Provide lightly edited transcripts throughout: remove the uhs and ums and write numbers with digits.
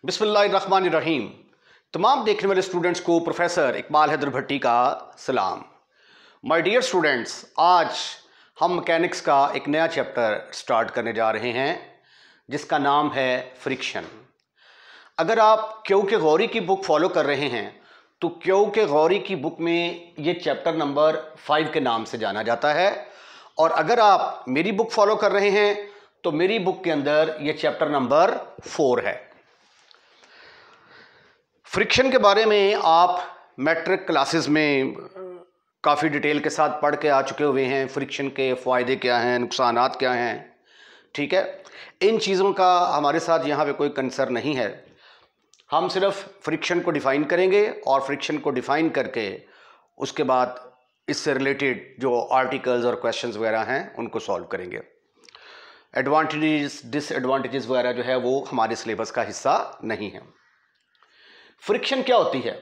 बिस्मिल्लाहिर्रहमानिर्रहीम। तमाम देखने वाले स्टूडेंट्स को प्रोफेसर इकबाल हैदर भट्टी का सलाम। माय डियर स्टूडेंट्स, आज हम मैकेनिक्स का एक नया चैप्टर स्टार्ट करने जा रहे हैं जिसका नाम है फ्रिक्शन। अगर आप क्यू के गौरी की बुक फॉलो कर रहे हैं तो क्यू के गौरी की बुक में ये चैप्टर नंबर 5 के नाम से जाना जाता है, और अगर आप मेरी बुक फॉलो कर रहे हैं तो मेरी बुक के अंदर ये चैप्टर नंबर 4 है। फ्रिक्शन के बारे में आप मैट्रिक क्लासेस में काफ़ी डिटेल के साथ पढ़ के आ चुके हुए हैं। फ्रिक्शन के फ़ायदे क्या हैं, नुकसानात क्या हैं, ठीक है। इन चीज़ों का हमारे साथ यहाँ पे कोई कंसर्न नहीं है। हम सिर्फ फ्रिक्शन को डिफ़ाइन करेंगे और फ्रिक्शन को डिफ़ाइन करके उसके बाद इससे रिलेटेड जो आर्टिकल्स और क्वेश्चंस वगैरह हैं उनको सॉल्व करेंगे। एडवांटेजेस डिसएडवांटेजेस वगैरह जो है वो हमारे सिलेबस का हिस्सा नहीं है। फ्रिक्शन क्या होती है?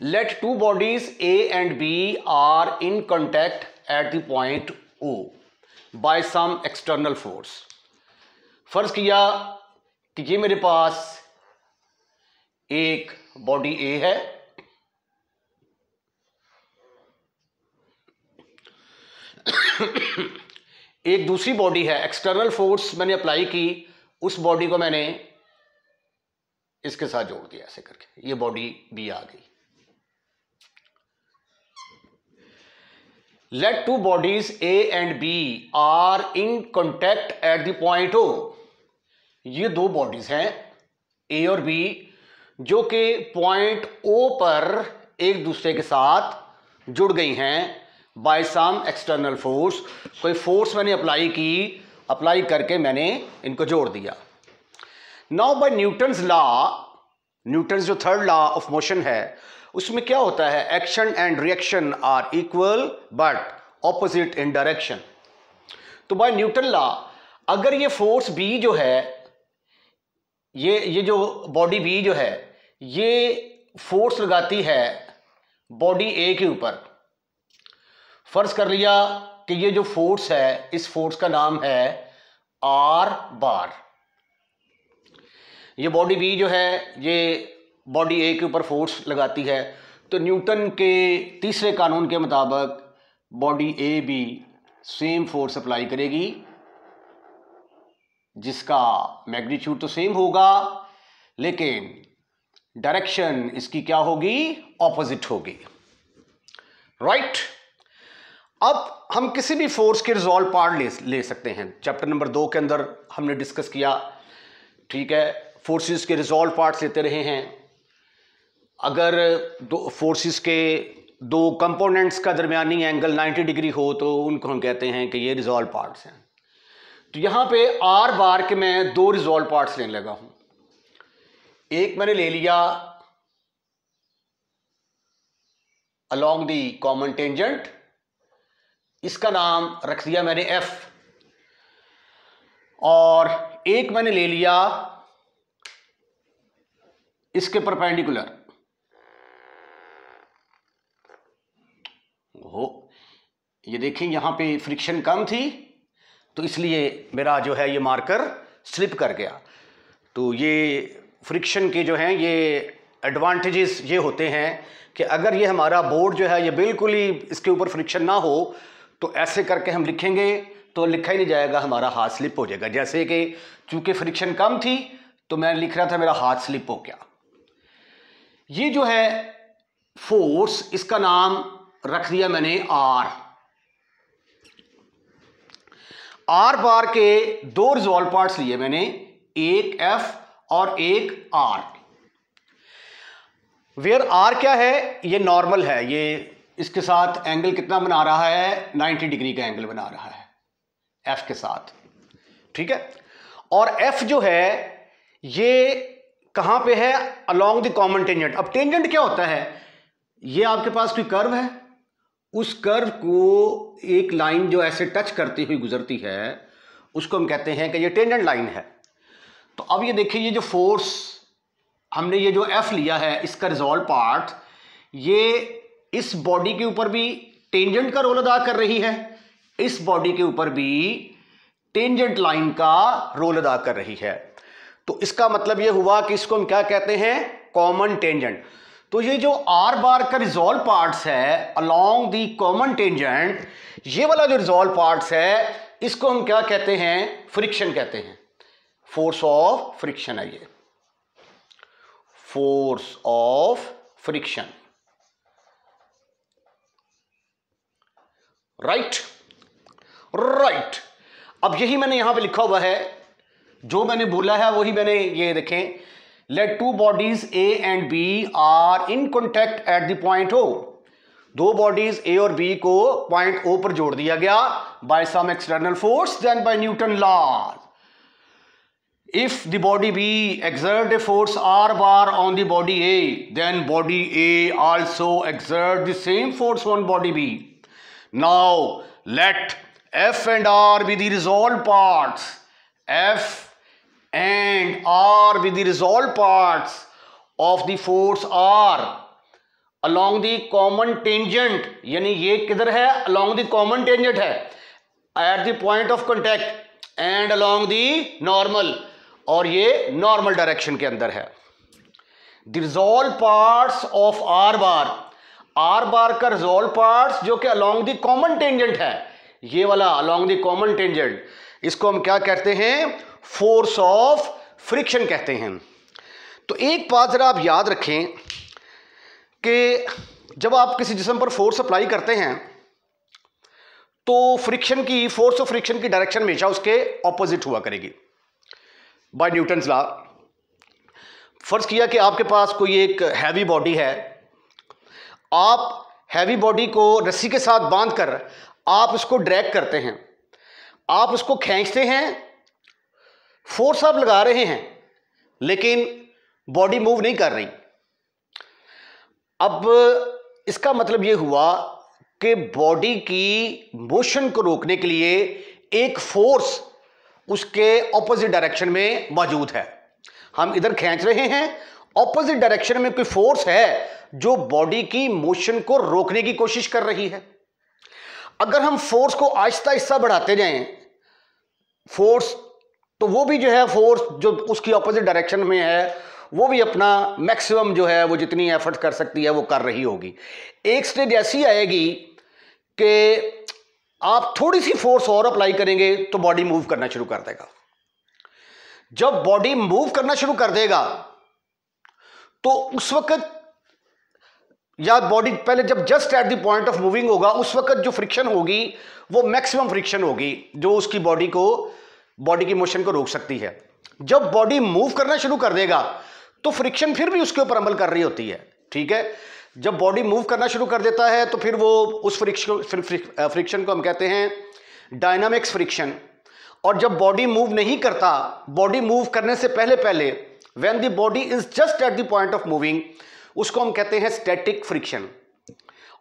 Let two bodies A and B are in contact at the point O by some external force. फर्ज किया कि ये मेरे पास एक बॉडी ए है, एक दूसरी बॉडी है, एक्सटर्नल फोर्स मैंने अप्लाई की, उस बॉडी को मैंने इसके साथ जोड़ दिया ऐसे करके, ये बॉडी बी आ गई। Let two bodies A and B are in contact at the point O. ये दो बॉडीज हैं ए और बी जो कि पॉइंट ओ पर एक दूसरे के साथ जुड़ गई हैं बाय सम एक्सटर्नल फोर्स। कोई फोर्स मैंने अप्लाई की, अप्लाई करके मैंने इनको जोड़ दिया। Now by Newton's law, Newton's जो थर्ड लॉ ऑफ मोशन है उसमें क्या होता है? Action and reaction are equal but opposite in direction. तो बाय न्यूटन लॉ अगर ये फोर्स बी जो है, ये जो बॉडी बी जो है ये फोर्स लगाती है बॉडी ए के ऊपर। फर्ज कर लिया कि ये जो फोर्स है इस फोर्स का नाम है आर बार। ये बॉडी बी जो है ये बॉडी ए के ऊपर फोर्स लगाती है, तो न्यूटन के तीसरे कानून के मुताबिक बॉडी ए भी सेम फोर्स अप्लाई करेगी जिसका मैग्नीट्यूड तो सेम होगा लेकिन डायरेक्शन इसकी क्या होगी? ऑपोजिट होगी, राइट। अब हम किसी भी फोर्स के रिजॉल्व पार्ट ले सकते हैं। चैप्टर नंबर 2 के अंदर हमने डिस्कस किया, ठीक है, फोर्सेस के रिजॉल्व पार्ट्स लेते रहे हैं। अगर दो फोर्सेस के दो कंपोनेंट्स का दरमियानी एंगल 90 डिग्री हो तो उनको हम कहते हैं कि ये रिजॉल्व पार्ट्स हैं। तो यहाँ पे आर बार के मैं दो रिजॉल्व पार्ट्स लेने लगा हूँ। एक मैंने ले लिया अलोंग दी कॉमन टेंजेंट, इसका नाम रख दिया मैंने एफ, और एक मैंने ले लिया इसके परपेंडिकुलर। ये देखें यहां पे फ्रिक्शन कम थी तो इसलिए मेरा जो है ये मार्कर स्लिप कर गया। तो ये फ्रिक्शन के जो हैं ये एडवांटेजेस ये होते हैं कि अगर ये हमारा बोर्ड जो है ये बिल्कुल ही इसके ऊपर फ्रिक्शन ना हो तो ऐसे करके हम लिखेंगे तो लिखा ही नहीं जाएगा, हमारा हाथ स्लिप हो जाएगा। जैसे कि चूंकि फ्रिक्शन कम थी तो मैं लिख रहा था, मेरा हाथ स्लिप हो गया। ये जो है फोर्स, इसका नाम रख दिया मैंने आर। आर बार के दो रिजॉल्व पार्ट्स लिए मैंने, एक एफ और एक आर। वेयर आर क्या है? ये नॉर्मल है, ये इसके साथ एंगल कितना बना रहा है? 90 डिग्री का एंगल बना रहा है एफ के साथ, ठीक है। और एफ जो है ये कहां पे है? Along the common tangent. अब टेंजेंट क्या होता है? ये आपके पास कोई कर्व है, उस कर्व को एक लाइन जो ऐसे टच करती हुई गुजरती है उसको हम कहते हैं कि ये टेंजेंट लाइन है। तो अब ये देखिए, ये जो फोर्स हमने ये जो एफ लिया है इसका रिजॉल्व पार्ट, ये इस बॉडी के ऊपर भी टेंजेंट का रोल अदा कर रही है, इस बॉडी के ऊपर भी टेंजेंट लाइन का रोल अदा कर रही है। तो इसका मतलब ये हुआ कि इसको हम क्या कहते हैं, कॉमन टेंजेंट। तो ये जो आर बार का रिजॉल्व पार्ट्स है अलोंग दी कॉमन टेंजेंट, ये वाला जो रिजॉल्व पार्ट्स है इसको हम क्या कहते हैं, फ्रिक्शन कहते हैं। फोर्स ऑफ फ्रिक्शन है ये, force of friction, right right. अब यही मैंने यहां पे लिखा हुआ है, जो मैंने बोला है वही मैंने, ये देखें, let two bodies A and B are in contact at the point O. दो बॉडीज ए और बी को पॉइंट ओ पर जोड़ दिया गया by some external force then by Newton law. If the body B exert a force r bar on the body A, then body A also exert the same force on body B. Now let F and R be the resolved parts. F and R be the resolved parts of the force R along the common tangent. यानी ये किधर है, along the common tangent है, at the point of contact and along the normal, और ये normal direction के अंदर है। The resolve parts of are bar, are बार का रिजॉल्व पार्ट्स जो कि अलोंग द कॉमन टेंजेंट है, ये वाला अलोंग द कॉमन टेंजेंट, इसको हम क्या कहते हैं, फोर्स ऑफ फ्रिक्शन कहते हैं। तो एक बात जरा आप याद रखें कि जब आप किसी जिस्म पर फोर्स अप्लाई करते हैं तो फ्रिक्शन की, फोर्स ऑफ फ्रिक्शन की डायरेक्शन हमेशा उसके ऑपोजिट हुआ करेगी बाय न्यूटन्स लॉ। फर्ज किया कि आपके पास कोई एक हैवी बॉडी है, आप हैवी बॉडी को रस्सी के साथ बांधकर आप उसको ड्रैग करते हैं, आप उसको खींचते हैं, फोर्स आप लगा रहे हैं लेकिन बॉडी मूव नहीं कर रही। अब इसका मतलब यह हुआ कि बॉडी की मोशन को रोकने के लिए एक फोर्स उसके ऑपोजिट डायरेक्शन में मौजूद है। हम इधर खींच रहे हैं, ऑपोजिट डायरेक्शन में कोई फोर्स है जो बॉडी की मोशन को रोकने की कोशिश कर रही है। अगर हम फोर्स को आहिस्ता आहिस्ता बढ़ाते जाएं फोर्स, तो वो भी जो है फोर्स जो उसकी ऑपोजिट डायरेक्शन में है वो भी अपना मैक्सिमम जो है वो जितनी एफर्ट कर सकती है वो कर रही होगी। एक स्टेज ऐसी आएगी कि आप थोड़ी सी फोर्स और अप्लाई करेंगे तो बॉडी मूव करना शुरू कर देगा। जब बॉडी मूव करना शुरू कर देगा तो उस वक्त, या बॉडी पहले जब just eight the point of moving होगा, उस वक्त जो फ्रिक्शन होगी वो मैक्सिमम फ्रिक्शन होगी जो उसकी बॉडी की मोशन को रोक सकती है। जब बॉडी मूव करना शुरू कर देगा तो फ्रिक्शन फिर भी उसके ऊपर अमल कर रही होती है, ठीक है। जब बॉडी मूव करना शुरू कर देता है तो फिर वो उस फ्रिक्शन को हम कहते हैं डायनामिक्स फ्रिक्शन। और जब बॉडी मूव नहीं करता, बॉडी मूव करने से पहले पहले, when the body is just eight the point of moving, उसको हम कहते हैं स्टैटिक फ्रिक्शन।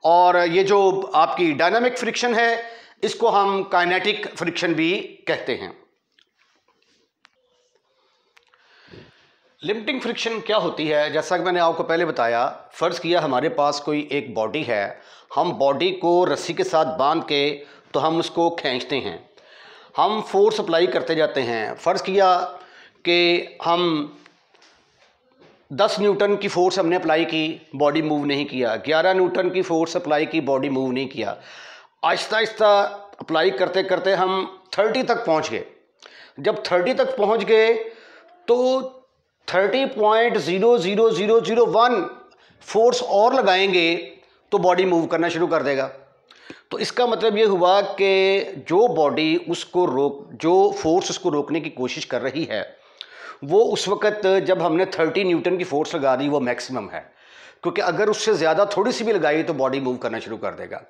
और ये जो आपकी डायनामिक फ्रिक्शन है इसको हम काइनेटिक फ्रिक्शन भी कहते हैं। लिमिटिंग फ्रिक्शन क्या होती है, जैसा कि मैंने आपको पहले बताया, फ़र्ज़ किया हमारे पास कोई एक बॉडी है, हम बॉडी को रस्सी के साथ बांध के तो हम उसको खींचते हैं, हम फोर्स अप्लाई करते जाते हैं। फ़र्ज़ किया कि हम 10 न्यूटन की फोर्स हमने अप्लाई की, बॉडी मूव नहीं किया, 11 न्यूटन की फोर्स अप्लाई की, बॉडी मूव नहीं किया। आहिस्ता आहिस्ता अप्लाई करते करते हम 30 तक पहुंच गए। जब 30 तक पहुंच गए तो 30.00001 फोर्स और लगाएंगे तो बॉडी मूव करना शुरू कर देगा। तो इसका मतलब ये हुआ कि जो बॉडी जो फोर्स उसको रोकने की कोशिश कर रही है वो उस वक़्त जब हमने 30 न्यूटन की फोर्स लगा दी वो मैक्सिमम है, क्योंकि अगर उससे ज़्यादा थोड़ी सी भी लगाई तो बॉडी मूव करना शुरू कर देगा।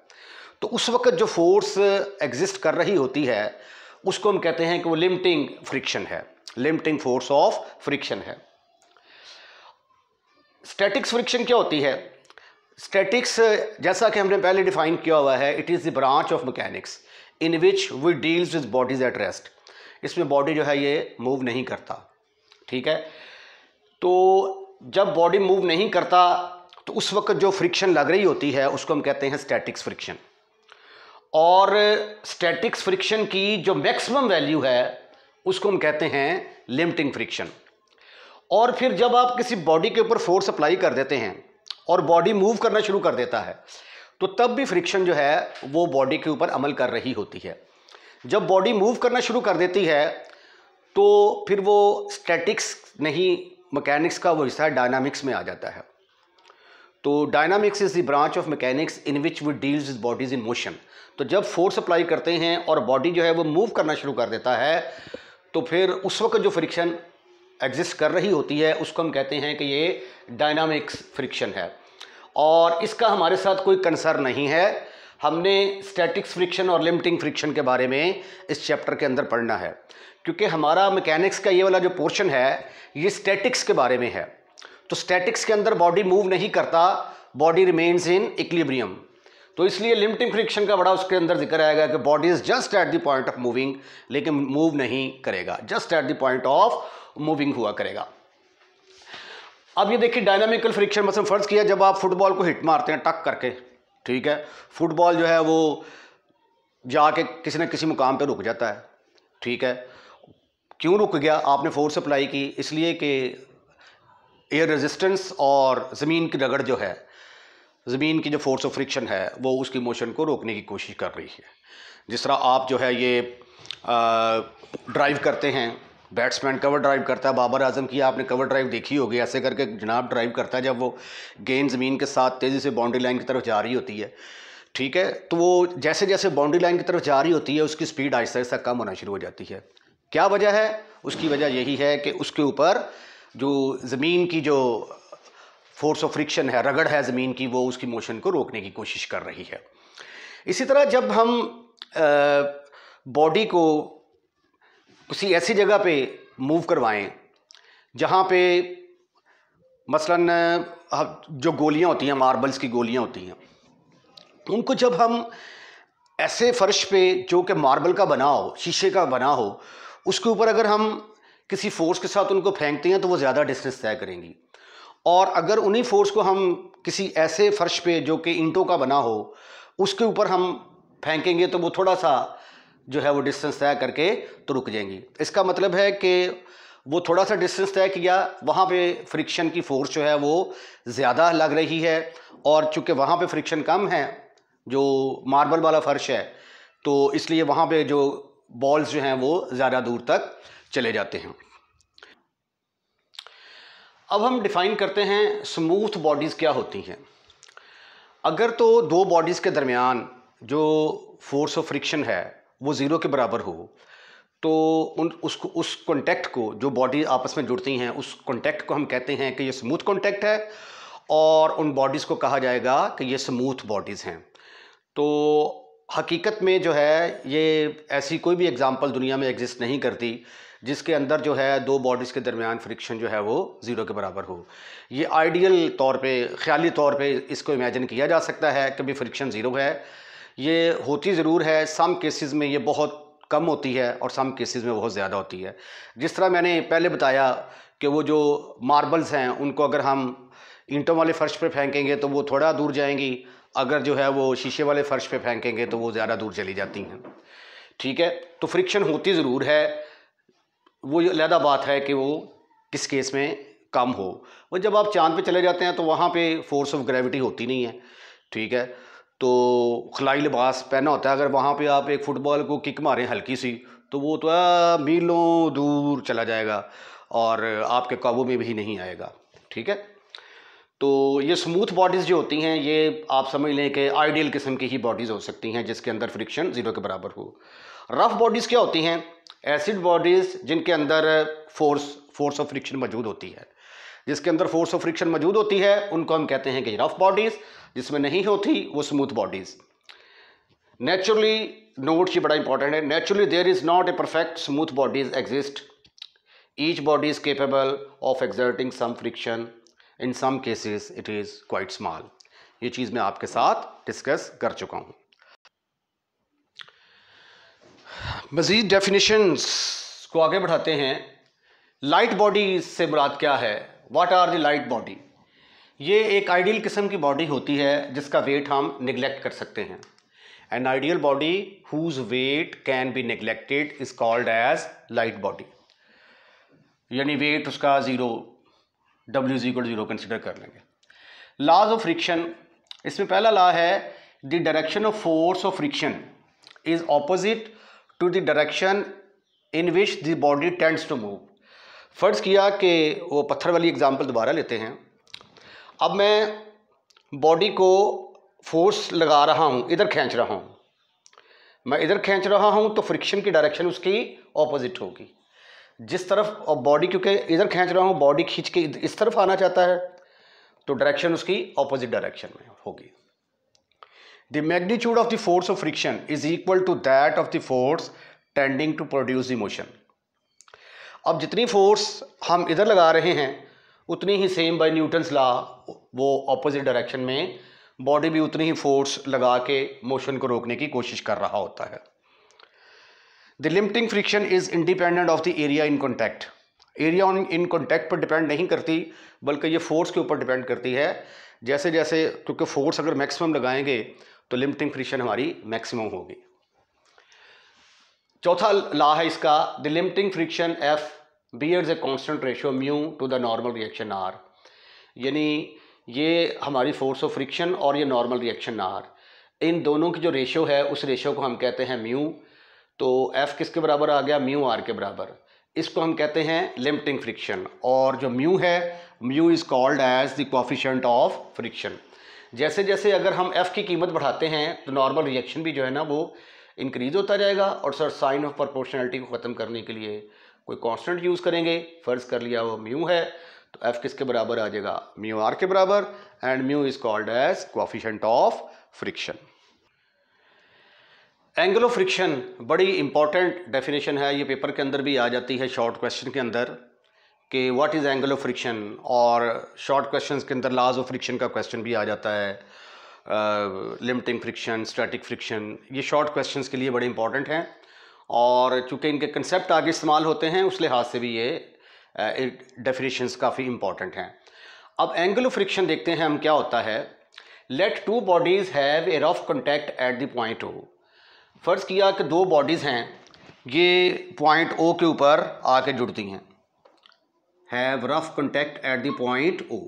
तो उस वक़्त जो फोर्स एग्जिस्ट कर रही होती है उसको हम कहते हैं कि वो लिमिटिंग फ्रिक्शन है, लिमिटिंग फोर्स ऑफ फ्रिक्शन है। स्टैटिक्स फ्रिक्शन क्या होती है? स्टैटिक्स, जैसा कि हमने पहले डिफाइन किया हुआ है, it is the branch of mechanics in which we deals with bodies at rest. इसमें बॉडी जो है ये मूव नहीं करता, ठीक है। तो जब बॉडी मूव नहीं करता तो उस वक्त जो फ्रिक्शन लग रही होती है उसको हम कहते हैं स्टैटिक्स फ्रिक्शन। और स्टैटिक्स फ्रिक्शन की जो मैक्सिमम वैल्यू है उसको हम कहते हैं लिमिटिंग फ्रिक्शन। और फिर जब आप किसी बॉडी के ऊपर फोर्स अप्लाई कर देते हैं और बॉडी मूव करना शुरू कर देता है, तो तब भी फ्रिक्शन जो है वो बॉडी के ऊपर अमल कर रही होती है। जब बॉडी मूव करना शुरू कर देती है तो फिर वो स्टैटिक्स नहीं, मैकेनिक्स का वो हिस्सा है, डायनामिक्स में आ जाता है। तो dynamics is the branch of mechanics in which we deals with bodies in motion. तो जब फोर्स अप्लाई करते हैं और बॉडी जो है वो मूव करना शुरू कर देता है, तो फिर उस वक्त जो फ्रिक्शन एग्जिस्ट कर रही होती है उसको हम कहते हैं कि ये डायनामिक्स फ्रिक्शन है। और इसका हमारे साथ कोई कंसर्न नहीं है। हमने स्टैटिक्स फ्रिक्शन और लिमिटिंग फ्रिक्शन के बारे में इस चैप्टर के अंदर पढ़ना है, क्योंकि हमारा मैकेनिक्स का ये वाला जो पोर्शन है ये स्टैटिक्स के बारे में है। तो स्टैटिक्स के अंदर बॉडी मूव नहीं करता, बॉडी रिमेन्स इन इक्विलिब्रियम। तो इसलिए लिमिटिंग फ्रिक्शन का बड़ा उसके अंदर जिक्र आएगा कि body is just eight the point of moving, लेकिन मूव नहीं करेगा, just eight the point of moving हुआ करेगा। अब ये देखिए डायनामिकल फ्रिक्शन, मतलब फर्ज किया जब आप फुटबॉल को हिट मारते हैं टक करके, ठीक है, फुटबॉल जो है वो जाके किसी न किसी मुकाम पे रुक जाता है, ठीक है। क्यों रुक गया? आपने फोर्स अप्लाई की, इसलिए कि एयर रेजिस्टेंस और ज़मीन की रगड़ जो है, ज़मीन की जो फोर्स ऑफ फ्रिक्शन है वो उसकी मोशन को रोकने की कोशिश कर रही है। जिस तरह आप जो है ये ड्राइव करते हैं, बैट्समैन कवर ड्राइव करता है, बाबर आजम की आपने कवर ड्राइव देखी होगी, ऐसे करके जनाब ड्राइव करता है जब वो गेंद ज़मीन के साथ तेज़ी से बाउंड्री लाइन की तरफ जा रही होती है, ठीक है। तो वो जैसे जैसे बाउंड्री लाइन की तरफ जा रही होती है उसकी स्पीड आहिस्ता आहिस्ता कम होना शुरू हो जाती है। क्या वजह है? उसकी वजह यही है कि उसके ऊपर जो ज़मीन की जो फोर्स ऑफ फ्रिक्शन है, रगड़ है ज़मीन की, वो उसकी मोशन को रोकने की कोशिश कर रही है। इसी तरह जब हम बॉडी को किसी ऐसी जगह पे मूव करवाएं जहाँ पे मसलन जो गोलियाँ होती हैं, मार्बल्स की गोलियाँ होती हैं, उनको जब हम ऐसे फर्श पे जो कि मार्बल का बना हो, शीशे का बना हो, उसके ऊपर अगर हम किसी फोर्स के साथ उनको फेंकते हैं तो वो ज़्यादा डिस्टेंस तय करेंगी। और अगर उन्हीं फोर्स को हम किसी ऐसे फर्श पे जो कि ईंटों का बना हो उसके ऊपर हम फेंकेंगे तो वो थोड़ा सा जो है वो डिस्टेंस तय करके तो रुक जाएंगी। इसका मतलब है कि वो थोड़ा सा डिस्टेंस तय किया, वहाँ पे फ्रिक्शन की फोर्स जो है वो ज़्यादा लग रही है, और चूँकि वहाँ पे फ्रिक्शन कम है, जो मार्बल वाला फर्श है, तो इसलिए वहाँ पे जो बॉल्स जो हैं वो ज़्यादा दूर तक चले जाते हैं। अब हम डिफ़ाइन करते हैं स्मूथ बॉडीज़ क्या होती हैं। अगर तो दो बॉडीज़ के दरमियान जो फोर्स ऑफ फ्रिक्शन है वो ज़ीरो के बराबर हो, तो उस कॉन्टैक्ट को, जो बॉडी आपस में जुड़ती हैं, उस कॉन्टैक्ट को हम कहते हैं कि ये स्मूथ कॉन्टैक्ट है, और उन बॉडीज़ को कहा जाएगा कि ये स्मूथ बॉडीज़ हैं। तो हकीकत में जो है ये ऐसी कोई भी एग्जांपल दुनिया में एग्जिस्ट नहीं करती जिसके अंदर जो है दो बॉडीज़ के दरमियान फ्रिक्शन जो है वो ज़ीरो के बराबर हो। ये आइडियल तौर पे, ख़याली तौर पे इसको इमेजिन किया जा सकता है कि भी फ्रिक्शन ज़ीरो है। ये होती ज़रूर है, सम केसेस में ये बहुत कम होती है और सम केसेस में बहुत ज़्यादा होती है। जिस तरह मैंने पहले बताया कि वो जो मार्बल्स हैं उनको अगर हम ईंटों वाले फ़र्श पे फेंकेंगे तो वो थोड़ा दूर जाएंगी, अगर जो है वो शीशे वाले फ़र्श पे फेंकेंगे तो वो ज़्यादा दूर चली जाती हैं, ठीक है। तो फ्रिक्शन होती ज़रूर है, वो अलग बात है कि वो किस केस में कम हो। वो जब आप चाँद पे चले जाते हैं तो वहाँ पे फोर्स ऑफ ग्रेविटी होती नहीं है, ठीक है। तो खलाई लिबास पहना होता है, अगर वहाँ पे आप एक फ़ुटबॉल को किक मारें हल्की सी तो वो तो मीलों दूर चला जाएगा और आपके काबू में भी नहीं आएगा, ठीक है। तो ये स्मूथ बॉडीज़ जो होती हैं ये आप समझ लें कि आइडियल किस्म की ही बॉडीज़ हो सकती हैं जिसके अंदर फ्रिक्शन ज़ीरो के बराबर हो। रफ़ बॉडीज़ क्या होती हैं? एसिड बॉडीज़ जिनके अंदर फोर्स ऑफ फ्रिक्शन मौजूद होती है। जिसके अंदर फोर्स ऑफ फ्रिक्शन मौजूद होती है उनको हम कहते हैं कि रफ़ बॉडीज़, जिसमें नहीं होती वो स्मूथ बॉडीज़। नेचुरली, नोट ये बड़ा इंपॉर्टेंट है, naturally there is not a perfect smooth bodies exist, each body is capable of exerting some friction, in some cases it is quite small. ये चीज़ मैं आपके साथ डिस्कस कर चुका हूँ। मज़ीद डेफिनेशंस को आगे बढ़ाते हैं। लाइट बॉडी से मुराद क्या है? What are the light body? ये एक आइडियल किस्म की बॉडी होती है जिसका वेट हम निगलेक्ट कर सकते हैं। An ideal body whose weight can be neglected is called as light body, यानी वेट उसका zero W is equal to 0 consider कर लेंगे। लॉज ऑफ फ्रिक्शन, इसमें पहला लॉ है the direction of force of friction is opposite to the direction in which the body tends to move. फर्ज किया कि वो पत्थर वाली एग्जांपल दोबारा लेते हैं। अब मैं बॉडी को फोर्स लगा रहा हूँ, इधर खींच रहा हूँ, मैं इधर खींच रहा हूँ तो फ्रिक्शन की डायरेक्शन उसकी ऑपोजिट होगी। जिस तरफ बॉडी, क्योंकि इधर खींच रहा हूँ, बॉडी खींच के इस तरफ आना चाहता है तो डायरेक्शन उसकी ऑपोजिट डायरेक्शन में होगी। The magnitude of the force of friction is equal to that of the force tending to produce the motion. अब जितनी फोर्स हम इधर लगा रहे हैं उतनी ही सेम बाय न्यूटन्स लॉ वो ऑपोजिट डायरेक्शन में बॉडी भी उतनी ही फोर्स लगा के मोशन को रोकने की कोशिश कर रहा होता है। The limiting friction is independent of the area in contact. Area in contact पर डिपेंड नहीं करती बल्कि ये फोर्स के ऊपर डिपेंड करती है। जैसे जैसे, क्योंकि फोर्स अगर मैक्सिमम लगाएंगे तो लिमिटिंग फ्रिक्शन हमारी मैक्सिमम होगी। चौथा लॉ है इसका, the limiting friction F bears a constant ratio mu to the normal reaction R. यानी ये हमारी फोर्स ऑफ फ्रिक्शन और ये नॉर्मल रिएक्शन आर, इन दोनों की जो रेशियो है उस रेशियो को हम कहते हैं म्यू। तो एफ किसके बराबर आ गया, म्यू आर के बराबर। इसको हम कहते हैं लिमिटिंग फ्रिक्शन। और जो म्यू है, mu is called as the coefficient of friction. जैसे जैसे अगर हम एफ की कीमत बढ़ाते हैं तो नॉर्मल रिएक्शन भी जो है ना वो इंक्रीज होता जाएगा। और सर साइन ऑफ प्रोपोर्शनैलिटी को ख़त्म करने के लिए कोई कांस्टेंट यूज़ करेंगे। फ़र्ज कर लिया वो म्यू है तो एफ किसके बराबर आ जाएगा, म्यू आर के बराबर। And mu is called as coefficient of friction. Angle of friction बड़ी इंपॉर्टेंट डेफिनेशन है, ये पेपर के अंदर भी आ जाती है शॉर्ट क्वेश्चन के अंदर कि what is angle of friction. और शॉर्ट क्वेश्चंस के अंदर लॉज ऑफ फ्रिक्शन का क्वेश्चन भी आ जाता है, लिमिटिंग फ्रिक्शन, स्टैटिक फ्रिक्शन। ये शॉर्ट क्वेश्चंस के लिए बड़े इंपॉर्टेंट हैं और चूँकि इनके कंसेप्ट आगे इस्तेमाल होते हैं उस लिहाज से भी ये डेफिनेशंस काफ़ी इंपॉर्टेंट हैं। अब एंगल ऑफ फ्रिक्शन देखते हैं हम क्या होता है। Let two bodies have a rough contact at the point O. फ़र्ज़ किया कि दो बॉडीज़ हैं, ये पॉइंट ओ के ऊपर आके जुड़ती हैं, have rough contact at the point O.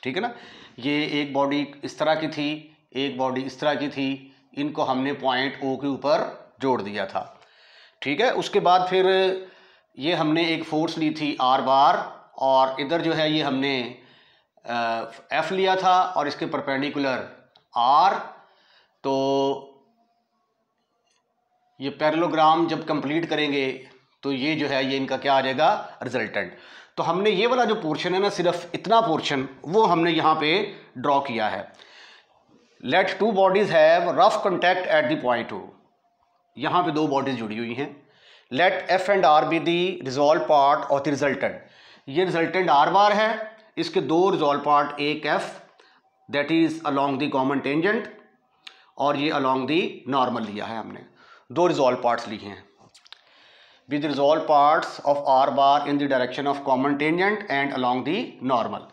ठीक है ना, ये एक बॉडी इस तरह की थी, एक बॉडी इस तरह की थी, इनको हमने पॉइंट ओ के ऊपर जोड़ दिया था। ठीक है, उसके बाद फिर ये हमने एक फोर्स ली थी आर बार, और इधर जो है ये हमने एफ लिया था और इसके परपेंडिकुलर आर। तो ये पैरेललोग्राम जब कंप्लीट करेंगे तो ये जो है ये इनका क्या आ जाएगा, रिजल्टेंट। तो हमने ये वाला जो पोर्शन है ना, सिर्फ इतना पोर्शन वो हमने यहाँ पे ड्रॉ किया है। Let two bodies have rough contact at the point O. यहाँ पे दो बॉडीज जुड़ी हुई हैं। Let F and R be the resolve part of the resultant. ये रिजल्टेंट आर बार है, इसके दो रिजॉल्व पार्ट, एक F that is along the common tangent और ये अलोंग द नॉर्मल लिया है हमने, दो रिजॉल्व पार्ट्स लिए हैं। With resolve parts of are bar in the direction of common tangent and along the normal.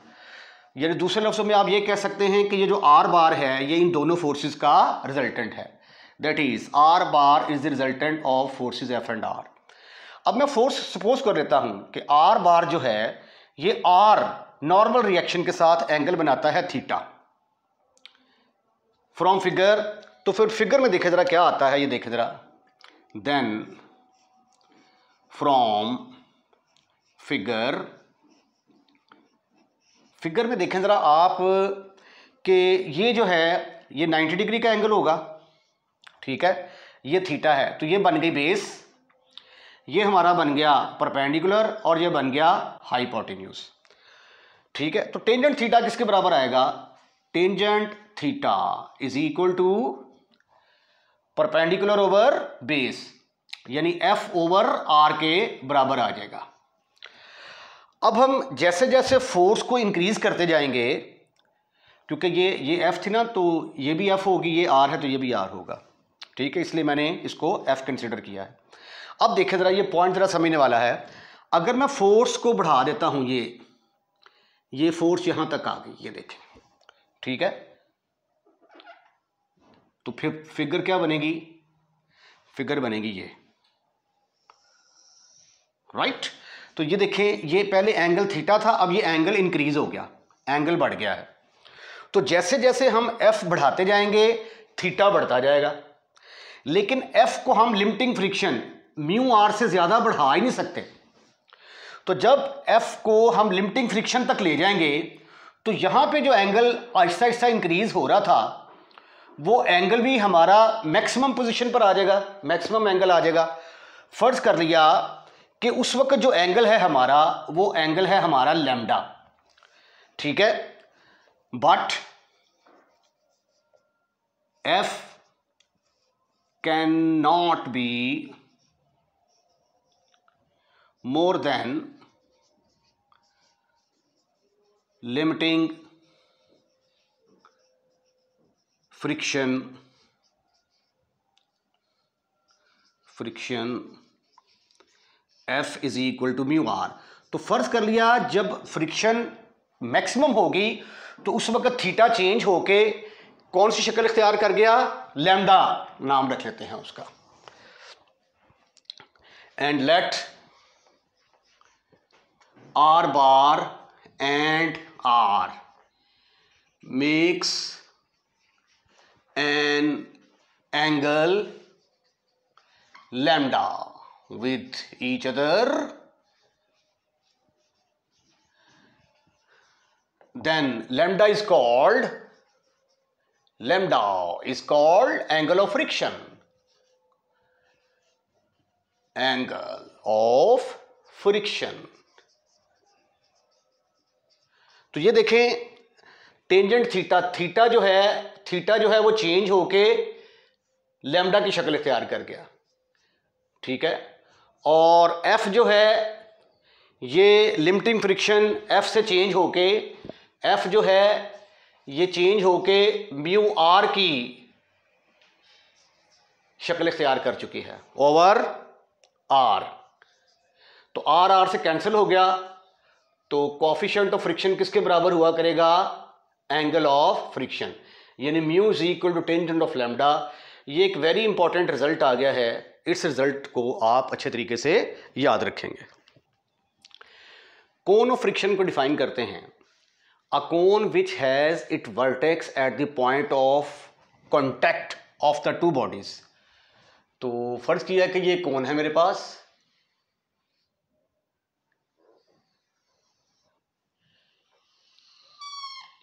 यानी दूसरे लफ्ज़ों में आप ये कह सकते हैं कि ये जो आर बार है ये इन दोनों फोर्सेस का रिजल्टेंट है। That is R bar is the resultant of forces F and R. अब मैं फोर्स सपोज कर लेता हूं कि आर बार जो है ये आर नॉर्मल रिएक्शन के साथ एंगल बनाता है थीटा फ्रॉम फिगर। तो फिर फिगर में देखे जरा क्या आता है, ये देखे जरा। देन फ्रॉम फिगर में देखें जरा आप कि ये जो है ये 90 डिग्री का एंगल होगा। ठीक है, ये थीटा है तो ये बन गई बेस, ये हमारा बन गया परपेंडिकुलर और ये बन गया हाइपोटेन्यूज। ठीक है, तो टेंजेंट थीटा किसके बराबर आएगा, tangent theta is equal to perpendicular over base, यानी एफ ओवर आर के बराबर आ जाएगा। अब हम जैसे जैसे फोर्स को इंक्रीज करते जाएंगे, क्योंकि ये एफ थी ना तो ये भी एफ होगी, ये आर है तो ये भी आर होगा। ठीक है, इसलिए मैंने इसको एफ कंसिडर किया है। अब देखें जरा, ये पॉइंट जरा समझने वाला है। अगर मैं फोर्स को बढ़ा देता हूं, ये फोर्स यहां तक आ गई, ये देखें। ठीक है, तो फिर फिगर क्या बनेगी, फिगर बनेगी ये, राइट। तो ये देखें, ये पहले एंगल थीटा था, अब ये एंगल इंक्रीज हो गया, एंगल बढ़ गया है। तो जैसे जैसे हम एफ बढ़ाते जाएंगे थीटा बढ़ता जाएगा, लेकिन एफ को हम लिमिटिंग फ्रिक्शन म्यू आर से ज़्यादा बढ़ा ही नहीं सकते। तो जब एफ को हम लिमिटिंग फ्रिक्शन तक ले जाएंगे तो यहाँ पे जो एंगल आहिस्ता आहिस्ता इंक्रीज हो रहा था वो एंगल भी हमारा मैक्सिमम पोजीशन पर आ जाएगा, मैक्सिमम एंगल आ जाएगा। फर्ज कर लिया कि उस वक्त जो एंगल है हमारा वो एंगल है हमारा लैम्डा, ठीक है। But F can not be more than limiting friction F is equal to mu R. तो फर्ज कर लिया जब फ्रिक्शन मैक्सिमम होगी तो उस वक्त थीटा चेंज होके कौन सी शक्ल इख्तियार कर गया, लैम्डा नाम रख लेते हैं उसका। And let R bar and R makes an angle lambda with each other, then lambda is called angle of friction, angle of friction। तो ये देखें टेंजेंट थीटा जो है वो चेंज होके लैम्डा की शक्ल इख्तियार कर गया, ठीक है। और एफ जो है ये लिमिटिंग फ्रिक्शन एफ से चेंज होके एफ जो है ये चेंज होके म्यू आर की शक्ल इख्तियार कर चुकी है ओवर आर। तो आर से कैंसिल हो गया, तो कोएफिशिएंट ऑफ फ्रिक्शन किसके बराबर हुआ करेगा, एंगल ऑफ फ्रिक्शन, यानी mu is equal to tangent of lambda. ये एक वेरी इंपॉर्टेंट रिजल्ट आ गया है, इस रिजल्ट को आप अच्छे तरीके से याद रखेंगे। कोन ऑफ फ्रिक्शन को डिफाइन करते हैं, a cone which has it vertex at the point of contact of the two bodies. तो फर्ज किया कि ये कोन है मेरे पास,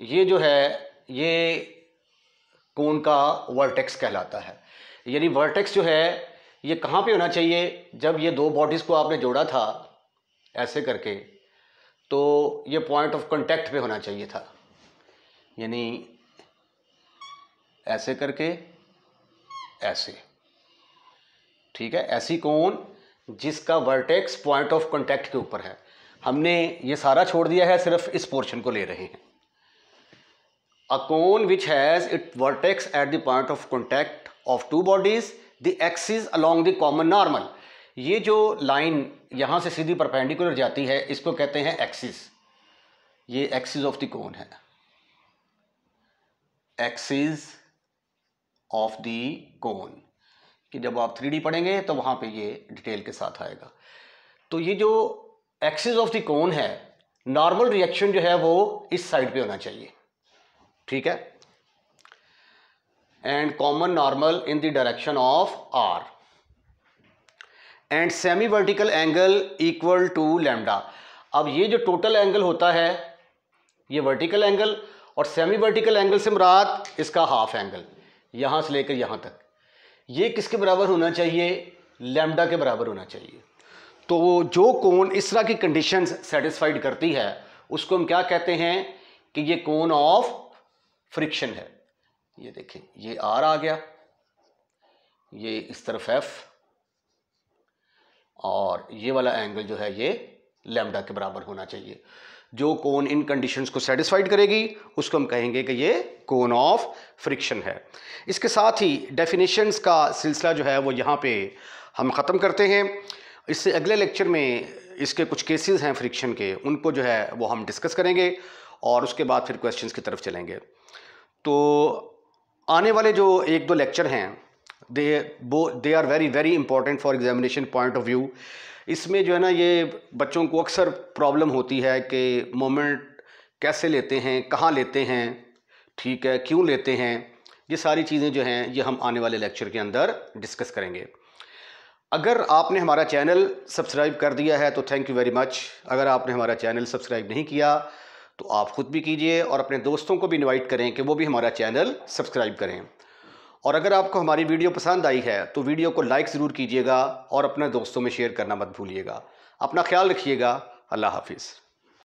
ये जो है ये कोन का वर्टेक्स कहलाता है। यानी वर्टेक्स जो है ये कहाँ पे होना चाहिए, जब ये दो बॉडीज़ को आपने जोड़ा था ऐसे करके तो ये पॉइंट ऑफ कांटेक्ट पे होना चाहिए था, यानी ऐसे करके ऐसे, ठीक है। ऐसी कोन जिसका वर्टेक्स पॉइंट ऑफ कांटेक्ट के ऊपर है। हमने ये सारा छोड़ दिया है, सिर्फ इस पोर्शन को ले रहे हैं। A cone which has it vertex at the point of contact of two bodies the axis along the common normal. ये जो लाइन यहाँ से सीधी परपेंडिकुलर जाती है इसको कहते हैं एक्सिस। ये एक्सिस ऑफ द कोन है, एक्सिस ऑफ द कोन, कि जब आप 3D पढ़ेंगे तो वहाँ पे ये डिटेल के साथ आएगा। तो ये जो एक्सिस ऑफ द कोन है, नॉर्मल रिएक्शन जो है वो इस साइड पे होना चाहिए, ठीक है। And common normal in the direction of R and semi vertical angle equal to lambda. अब ये जो टोटल एंगल होता है ये वर्टिकल एंगल, और सेमी वर्टिकल एंगल से मुराद इसका हाफ एंगल यहाँ से लेकर यहाँ तक, ये किसके बराबर होना चाहिए, लैम्डा के बराबर होना चाहिए। तो जो कोन इस तरह की कंडीशंस सेटिस्फाइड करती है उसको हम क्या कहते हैं कि ये कोन ऑफ फ्रिक्शन है। ये देखें ये आर आ गया, ये इस तरफ एफ, और ये वाला एंगल जो है ये लैम्डा के बराबर होना चाहिए। जो कोन इन कंडीशंस को सेटिस्फाइड करेगी उसको हम कहेंगे कि ये कोन ऑफ फ्रिक्शन है। इसके साथ ही डेफिनेशंस का सिलसिला जो है वो यहाँ पे हम ख़त्म करते हैं। इससे अगले लेक्चर में इसके कुछ केसेस हैं फ्रिक्शन के, उनको जो है वो हम डिस्कस करेंगे और उसके बाद फिर क्वेश्चंस की तरफ चलेंगे। तो आने वाले जो 1-2 लेक्चर हैं they are very very important for examination point of view. इसमें जो है ना, ये बच्चों को अक्सर प्रॉब्लम होती है कि मोमेंट कैसे लेते हैं, कहाँ लेते हैं, ठीक है, क्यों लेते हैं। ये सारी चीज़ें जो हैं ये हम आने वाले लेक्चर के अंदर डिस्कस करेंगे। अगर आपने हमारा चैनल सब्सक्राइब कर दिया है तो थैंक यू वेरी मच। अगर आपने हमारा चैनल सब्सक्राइब नहीं किया तो आप ख़ुद भी कीजिए और अपने दोस्तों को भी इनवाइट करें कि वो भी हमारा चैनल सब्सक्राइब करें। और अगर आपको हमारी वीडियो पसंद आई है तो वीडियो को लाइक ज़रूर कीजिएगा और अपने दोस्तों में शेयर करना मत भूलिएगा। अपना ख्याल रखिएगा। अल्लाह हाफिज़।